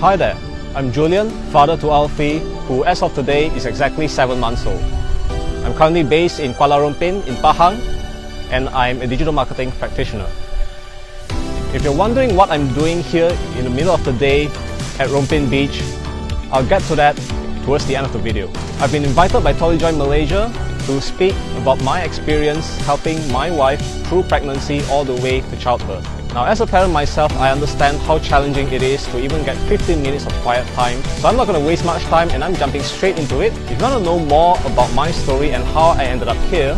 Hi there, I'm Julian, father to Alfie, who as of today is exactly 7 months old. I'm currently based in Kuala Lumpur in Pahang, and I'm a digital marketing practitioner. If you're wondering what I'm doing here in the middle of the day at Rompin Beach, I'll get to that towards the end of the video. I've been invited by Joy Malaysia to speak about my experience helping my wife through pregnancy all the way to childbirth. Now, as a parent myself, I understand how challenging it is to even get 15 minutes of quiet time. So I'm not going to waste much time and I'm jumping straight into it. If you want to know more about my story and how I ended up here,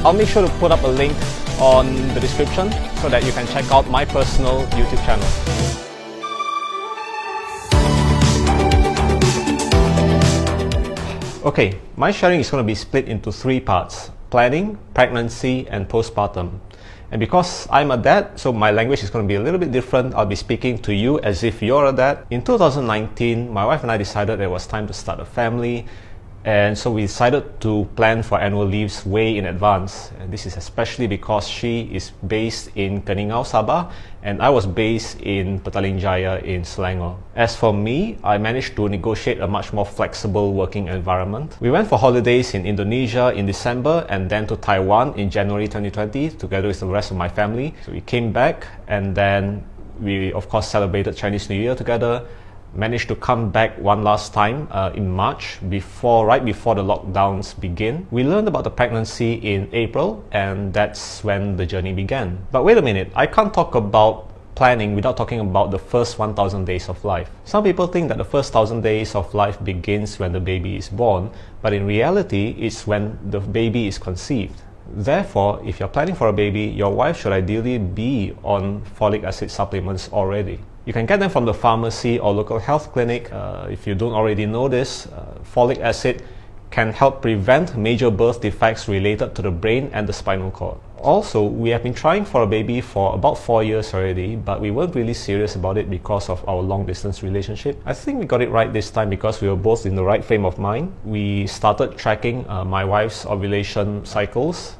I'll make sure to put up a link on the description so that you can check out my personal YouTube channel. Okay, my sharing is going to be split into 3 parts: planning, pregnancy, and postpartum. And because I'm a dad, so my language is going to be a little bit different. I'll be speaking to you as if you're a dad. In 2019, my wife and I decided it was time to start a family. And so we decided to plan for annual leaves way in advance. And this is especially because she is based in Keningau, Sabah, and I was based in Petaling Jaya in Selangor. As for me, I managed to negotiate a much more flexible working environment. We went for holidays in Indonesia in December and then to Taiwan in January 2020 together with the rest of my family. So we came back and then we of course celebrated Chinese New Year together. Managed to come back one last time in March, right before the lockdowns begin. We learned about the pregnancy in April, and that's when the journey began. But wait a minute, I can't talk about planning without talking about the first 1,000 days of life. Some people think that the first 1,000 days of life begins when the baby is born, but in reality, it's when the baby is conceived. Therefore, if you're planning for a baby, your wife should ideally be on folic acid supplements already. You can get them from the pharmacy or local health clinic. If you don't already know this, folic acid can help prevent major birth defects related to the brain and the spinal cord. Also, we have been trying for a baby for about 4 years already, but we weren't really serious about it because of our long-distance relationship. I think we got it right this time because we were both in the right frame of mind. We started tracking my wife's ovulation cycles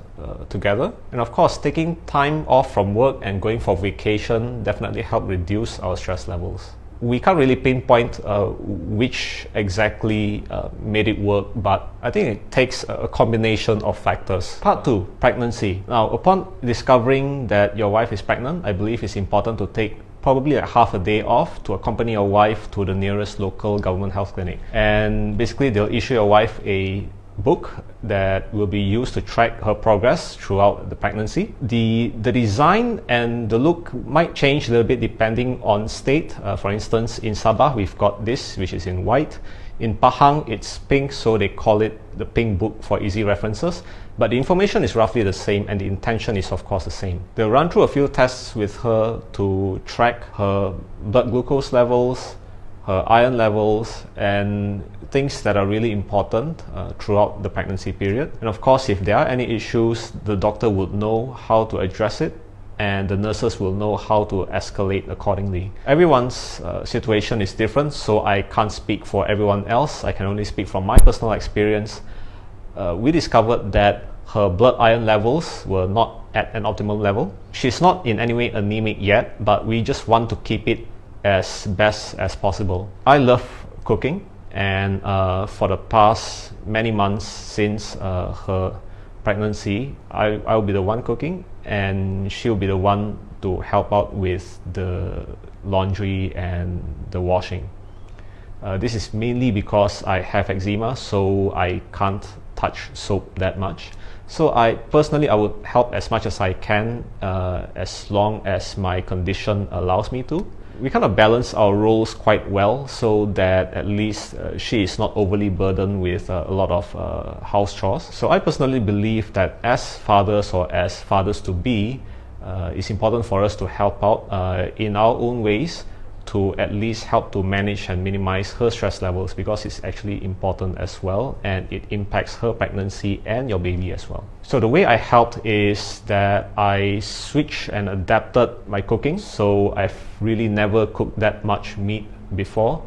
together, and of course taking time off from work and going for vacation definitely helped reduce our stress levels. We can't really pinpoint which exactly made it work, but I think it takes a combination of factors. Part 2, pregnancy. Now, upon discovering that your wife is pregnant, I believe it's important to take probably like half a day off to accompany your wife to the nearest local government health clinic. And basically they'll issue your wife a book that will be used to track her progress throughout the pregnancy. The design and the look might change a little bit depending on state. For instance, in Sabah, we've got this, which is in white. In Pahang, it's pink, so they call it the pink book for easy references. But the information is roughly the same and the intention is of course the same. They'll run through a few tests with her to track her blood glucose levels, her iron levels, and things that are really important throughout the pregnancy period. And of course, if there are any issues, the doctor would know how to address it and the nurses will know how to escalate accordingly. Everyone's situation is different, so I can't speak for everyone else. I can only speak from my personal experience. We discovered that her blood iron levels were not at an optimal level. She's not in any way anemic yet, but we just want to keep it as best as possible. I love cooking, and for the past many months since her pregnancy, I'll be the one cooking and she'll be the one to help out with the laundry and the washing. This is mainly because I have eczema, so I can't touch soap that much. So I would help as much as I can as long as my condition allows me to. We kind of balance our roles quite well so that at least she is not overly burdened with a lot of house chores. So I personally believe that as fathers or as fathers-to-be, it's important for us to help out in our own ways to at least help to manage and minimize her stress levels, because it's actually important as well and it impacts her pregnancy and your baby as well. So the way I helped is that I switched and adapted my cooking. So I've really never cooked that much meat before.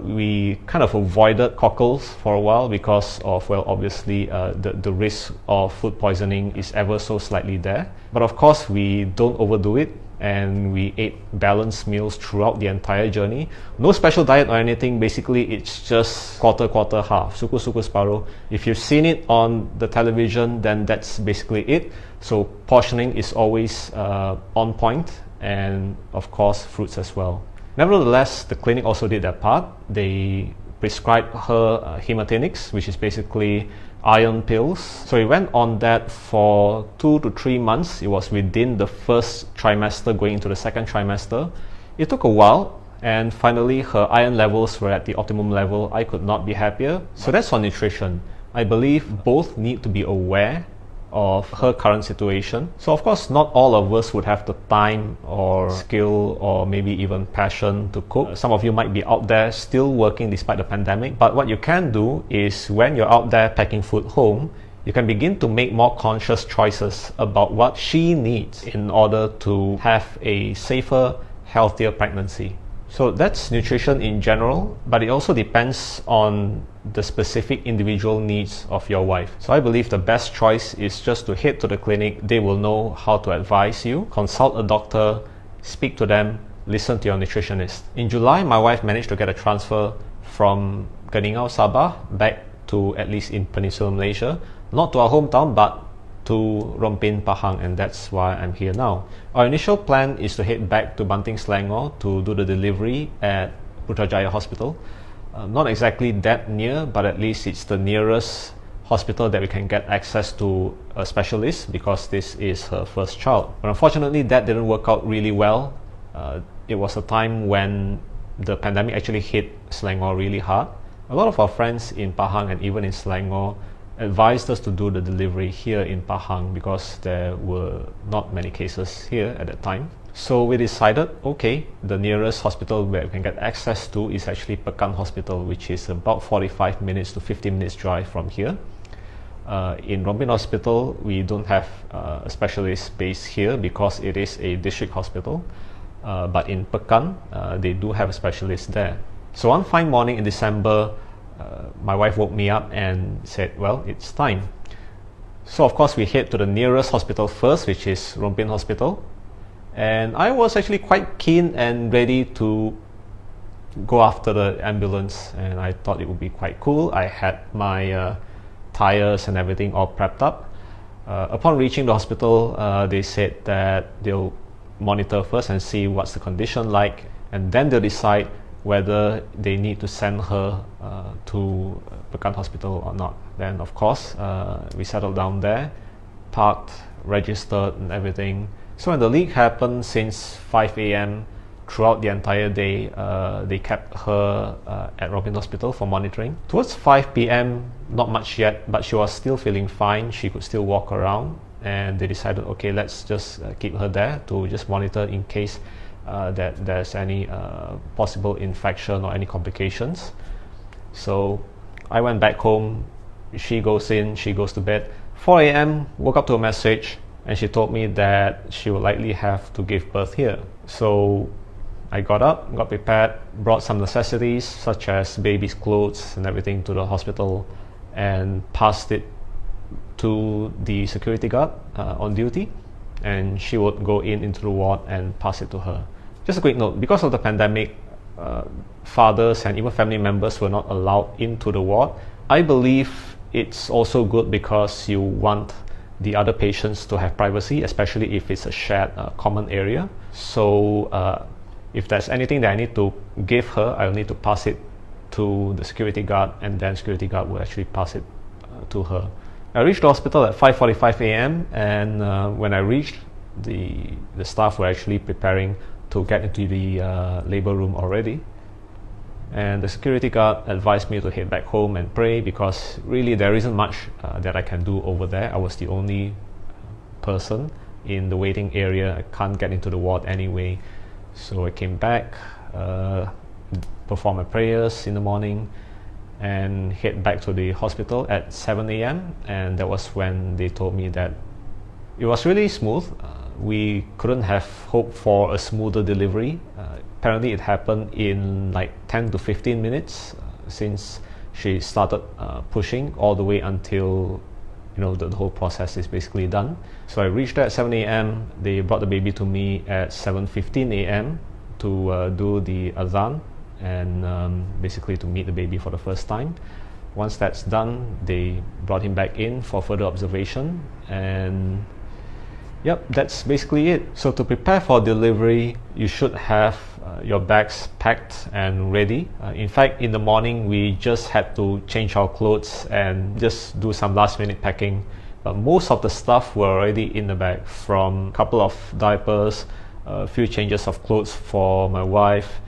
We kind of avoided cockles for a while because of, well, obviously the risk of food poisoning is ever so slightly there. But of course we don't overdo it. and we ate balanced meals throughout the entire journey. No special diet or anything. Basically, it's just quarter, quarter, half, suku, suku, separuh. If you've seen it on the television, then that's basically it. So portioning is always on point, and of course, fruits as well. Nevertheless, the clinic also did their part. They prescribed her hematinics, which is basically iron pills. So we went on that for 2 to 3 months. It was within the first trimester going into the second trimester. It took a while, and finally her iron levels were at the optimum level. I could not be happier. So that's on nutrition. I believe both need to be aware of her current situation. So of course, not all of us would have the time or skill or maybe even passion to cook. Some of you might be out there still working despite the pandemic, but what you can do is when you're out there packing food home, you can begin to make more conscious choices about what she needs in order to have a safer, healthier pregnancy. So that's nutrition in general, but it also depends on the specific individual needs of your wife. So I believe the best choice is just to head to the clinic. They will know how to advise you. Consult a doctor, speak to them, listen to your nutritionist. In July, my wife managed to get a transfer from Geningau, Sabah back to at least in Peninsular Malaysia. Not to our hometown, but to Rompin, Pahang, and that's why I'm here now. Our initial plan is to head back to Banting, Selangor to do the delivery at Putrajaya Hospital. Not exactly that near, but at least it's the nearest hospital that we can get access to a specialist because this is her first child. But unfortunately, that didn't work out really well. It was a time when the pandemic actually hit Selangor really hard. A lot of our friends in Pahang and even in Selangor advised us to do the delivery here in Pahang because there were not many cases here at that time. So we decided, okay, the nearest hospital where we can get access to is actually Pekan Hospital, which is about 45 minutes to 50 minutes drive from here. In Rompin Hospital, we don't have a specialist based here because it is a district hospital. But in Pekan, they do have a specialist there. So one fine morning in December, my wife woke me up and said, well, it's time. So of course we head to the nearest hospital first, which is Rompin Hospital. And I was actually quite keen and ready to go after the ambulance, and I thought it would be quite cool. I had my tires and everything all prepped up. Upon reaching the hospital, they said that they'll monitor first and see what's the condition like, and then they'll decide whether they need to send her to Pekan Hospital or not. Then of course we settled down there, parked, registered and everything. So when the leak happened, since 5 a.m. throughout the entire day, they kept her at Rompin Hospital for monitoring. Towards 5 p.m, not much yet, but she was still feeling fine. She could still walk around, and they decided, okay, let's just keep her there to just monitor in case that there's any possible infection or any complications. So I went back home, she goes in, she goes to bed. 4 a.m, woke up to a message, and she told me that she would likely have to give birth here. So I got up, got prepared, brought some necessities such as baby's clothes and everything to the hospital, and passed it to the security guard on duty, and she would go into the ward and pass it to her. Just a quick note, because of the pandemic, fathers and even family members were not allowed into the ward. I believe it's also good because you want the other patients to have privacy, especially if it's a shared common area. So if there's anything that I need to give her, I'll need to pass it to the security guard, and then security guard will actually pass it to her. I reached the hospital at 5:45 a.m. and when I reached, the staff were actually preparing to get into the labor room already. And the security guard advised me to head back home and pray because really there isn't much that I can do over there. I was the only person in the waiting area. I can't get into the ward anyway. So I came back, performed my prayers in the morning, and head back to the hospital at 7 a.m. And that was when they told me that it was really smooth. We couldn't have hoped for a smoother delivery. Apparently it happened in like 10 to 15 minutes since she started pushing all the way until the whole process is basically done. So I reached there at 7 a.m. They brought the baby to me at 7:15 a.m. to do the adhan and basically to meet the baby for the first time. Once that's done, they brought him back in for further observation, and yep, that's basically it. So to prepare for delivery, you should have your bags packed and ready. In fact, in the morning, we just had to change our clothes and just do some last minute packing. But most of the stuff were already in the bag, from a couple of diapers, a few changes of clothes for my wife,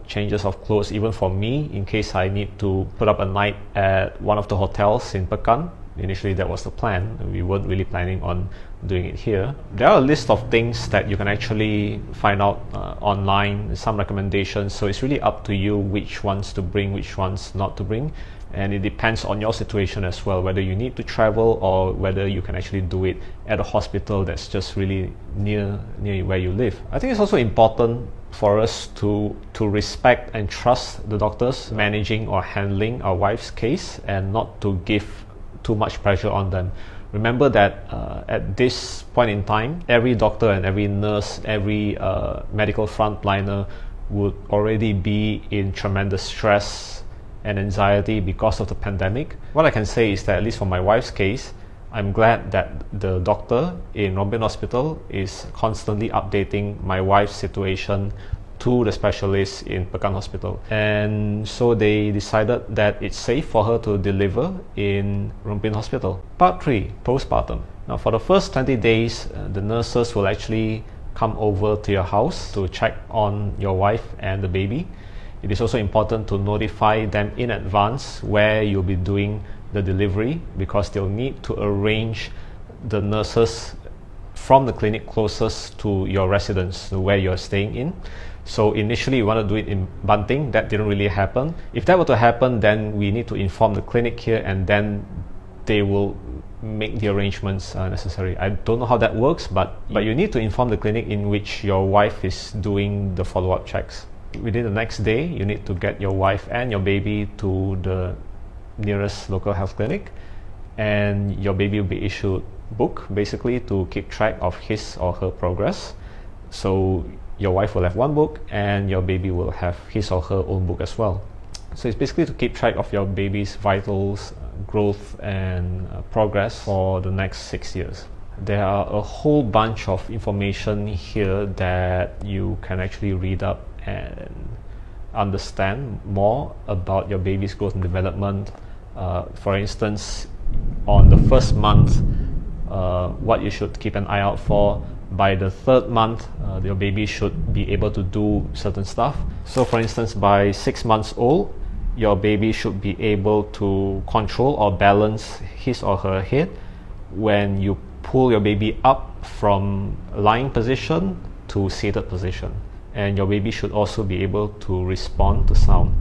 changes of clothes even for me in case I need to put up a night at one of the hotels in Pekan. Initially that was the plan. We weren't really planning on doing it here. There are a list of things that you can actually find out online, some recommendations, so it's really up to you which ones to bring, which ones not to bring, and it depends on your situation as well, whether you need to travel or whether you can actually do it at a hospital that's just really near where you live. I think it's also important for us to respect and trust the doctors managing or handling our wife's case and not to give too much pressure on them. Remember that at this point in time, every doctor and every nurse, every medical frontliner would already be in tremendous stress and anxiety because of the pandemic. What I can say is that, at least for my wife's case, I'm glad that the doctor in Rombin Hospital is constantly updating my wife's situation to the specialists in Pekan Hospital. And so they decided that it's safe for her to deliver in Rombin Hospital. Part 3, postpartum. Now for the first 20 days, the nurses will actually come over to your house to check on your wife and the baby. It is also important to notify them in advance where you'll be doing the delivery, because they'll need to arrange the nurses from the clinic closest to your residence, where you're staying in. So initially we wanted to do it in Banting. That didn't really happen. If that were to happen, then we need to inform the clinic here, and then they will make the arrangements necessary. I don't know how that works, but you need to inform the clinic in which your wife is doing the follow-up checks. Within the next day, you need to get your wife and your baby to the nearest local health clinic, and your baby will be issued book, basically to keep track of his or her progress. So your wife will have one book and your baby will have his or her own book as well. So it's basically to keep track of your baby's vitals, growth and progress for the next 6 years. There are a whole bunch of information here that you can actually read up and understand more about your baby's growth and development. For instance, on the first month, what you should keep an eye out for. By the third month, your baby should be able to do certain stuff. So for instance, by 6 months old, your baby should be able to control or balance his or her head when you pull your baby up from lying position to seated position. And your baby should also be able to respond to sound.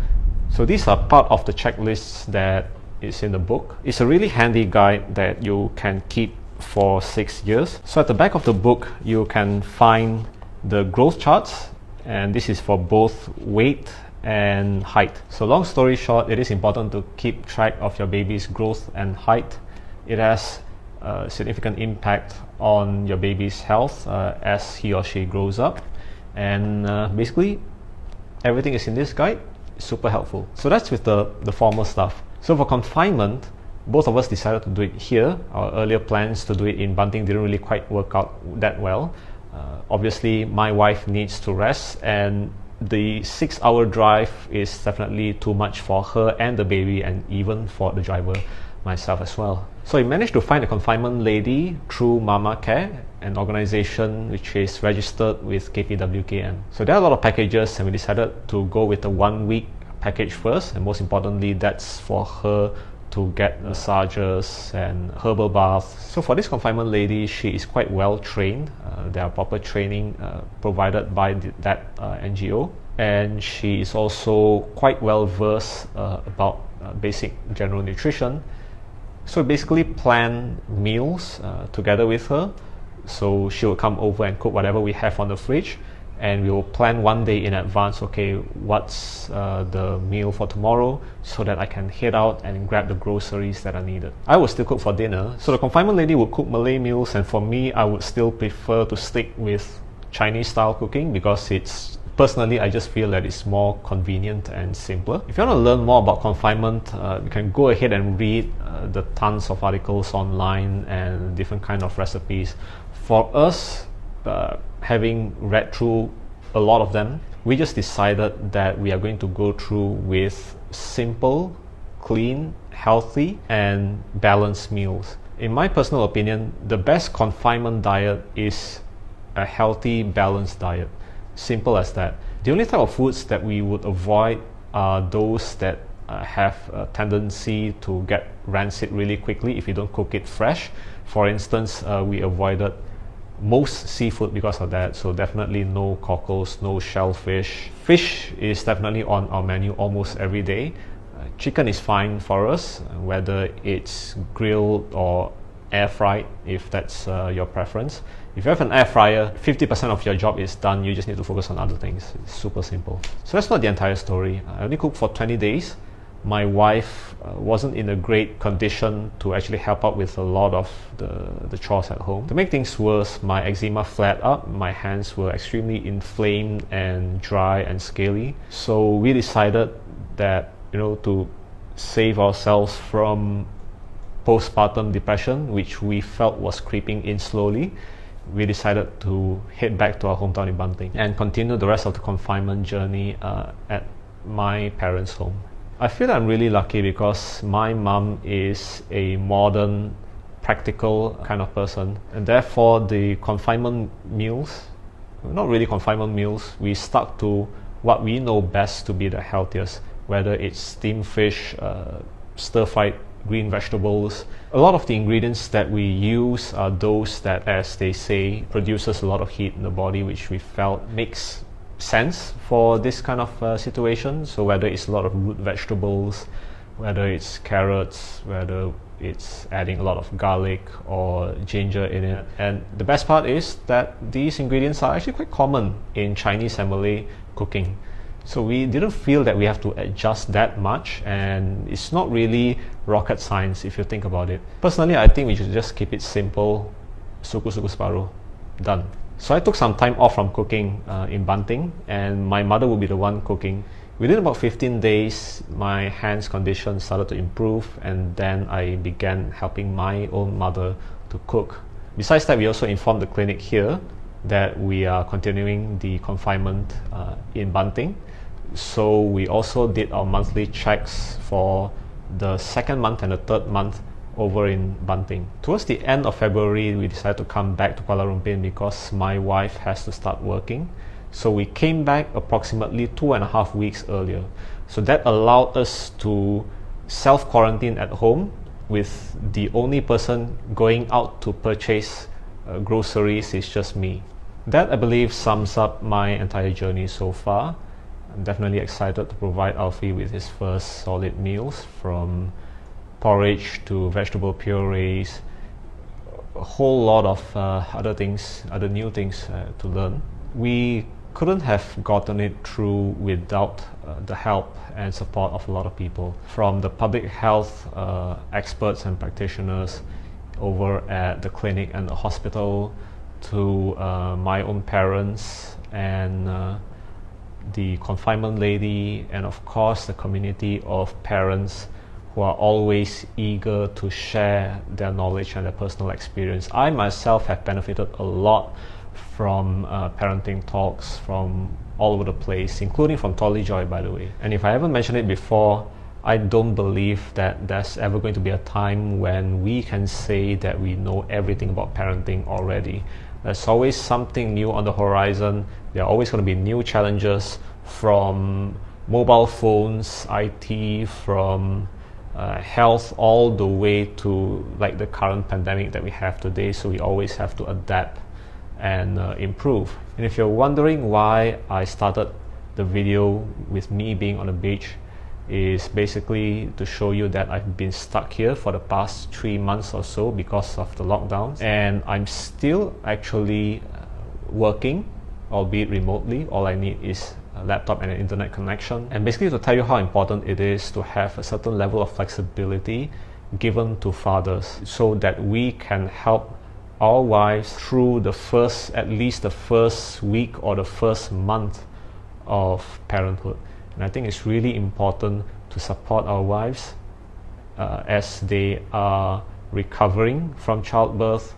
So these are part of the checklists that is in the book. It's a really handy guide that you can keep for 6 years. So at the back of the book, you can find the growth charts, and this is for both weight and height. So long story short, it is important to keep track of your baby's growth and height. It has a significant impact on your baby's health as he or she grows up. And basically, everything is in this guide. It's super helpful. So that's with the formal stuff. So for confinement, both of us decided to do it here. Our earlier plans to do it in Banting didn't really quite work out that well. Obviously, my wife needs to rest, and the 6-hour drive is definitely too much for her and the baby, and even for the driver, myself as well. So we managed to find a confinement lady through Mama Care, an organization which is registered with KPWKM. So there are a lot of packages, and we decided to go with the 1-week package first, and most importantly, that's for her to get massages and herbal baths. So for this confinement lady, she is quite well trained. There are proper training provided by that NGO, and she is also quite well versed about basic general nutrition. So basically plan meals together with her. So she will come over and cook whatever we have on the fridge, and we will plan one day in advance, okay, what's the meal for tomorrow, so that I can head out and grab the groceries that are needed. I will still cook for dinner, so the confinement lady would cook Malay meals, and for me, I would still prefer to stick with Chinese style cooking because personally, I just feel that it's more convenient and simpler. If you want to learn more about confinement, you can go ahead and read the tons of articles online and different kind of recipes. For us, having read through a lot of them, we just decided that we are going to go through with simple, clean, healthy, and balanced meals. In my personal opinion, the best confinement diet is a healthy, balanced diet. Simple as that. The only type of foods that we would avoid are those that have a tendency to get rancid really quickly if you don't cook it fresh. For instance, we avoided most seafood because of that, so definitely no cockles, no shellfish. Fish is definitely on our menu almost every day. Chicken is fine for us, whether it's grilled or air fried, if that's your preference. If you have an air fryer, 50% of your job is done. You just need to focus on other things. It's super simple. So that's not the entire story. I only cooked for 20 days. My wife wasn't in a great condition to actually help out with a lot of the chores at home. To make things worse, my eczema flared up. My hands were extremely inflamed and dry and scaly. So we decided that, to save ourselves from postpartum depression, which we felt was creeping in slowly, we decided to head back to our hometown in Banting and continue the rest of the confinement journey at my parents' home. I feel I'm really lucky because my mom is a modern, practical kind of person, and therefore the confinement meals, not really confinement meals, we stuck to what we know best to be the healthiest, whether it's steamed fish, stir-fried green vegetables. A lot of the ingredients that we use are those that, as they say, produces a lot of heat in the body, which we felt makes sense for this kind of situation. So whether it's a lot of root vegetables, whether it's carrots, whether it's adding a lot of garlic or ginger in it. And the best part is that these ingredients are actually quite common in Chinese and Malay cooking. So we didn't feel that we have to adjust that much, and it's not really rocket science if you think about it. Personally, I think we should just keep it simple. Suku-suku separuh. Done. So I took some time off from cooking in Banting, and my mother will be the one cooking. Within about 15 days, my hand's condition started to improve, and then I began helping my own mother to cook. Besides that, we also informed the clinic here that we are continuing the confinement in Banting. So we also did our monthly checks for the second month and the third month over in Banting. Towards the end of February, we decided to come back to Kuala Lumpur because my wife has to start working. So we came back approximately 2.5 weeks earlier. So that allowed us to self-quarantine at home, with the only person going out to purchase groceries is just me. That, I believe, sums up my entire journey so far. I'm definitely excited to provide Alfie with his first solid meals, from porridge to vegetable purees, a whole lot of other new things to learn. We couldn't have gotten it through without the help and support of a lot of people, from the public health experts and practitioners over at the clinic and the hospital, to my own parents and the confinement lady, and of course the community of parents who are always eager to share their knowledge and their personal experience. I myself have benefited a lot from parenting talks from all over the place, including from Tolly Joy, by the way. And if I haven't mentioned it before, I don't believe that there's ever going to be a time when we can say that we know everything about parenting already. There's always something new on the horizon. There are always going to be new challenges, from mobile phones, IT, from health, all the way to like the current pandemic that we have today. So we always have to adapt and improve. And if you're wondering why I started the video with me being on the beach, is basically to show you that I've been stuck here for the past 3 months or so because of the lockdowns, and I'm still actually working albeit remotely. All I need is a laptop and an internet connection. And basically to tell you how important it is to have a certain level of flexibility given to fathers so that we can help our wives through at least the first week or the first month of parenthood. And I think it's really important to support our wives as they are recovering from childbirth,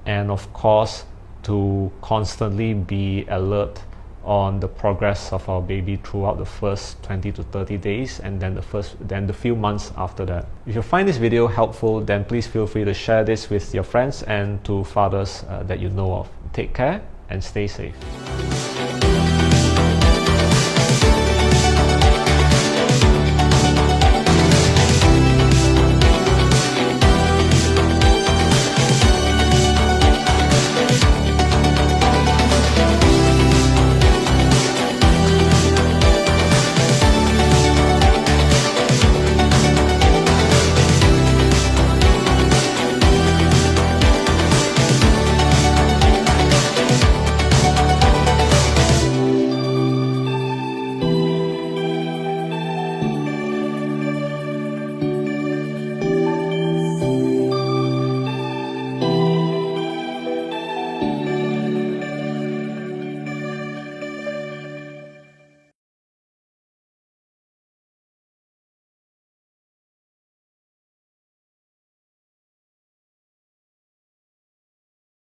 and of course to constantly be alert on the progress of our baby throughout the first 20 to 30 days and then the few months after that. If you find this video helpful, then please feel free to share this with your friends and to fathers that you know of. Take care and stay safe.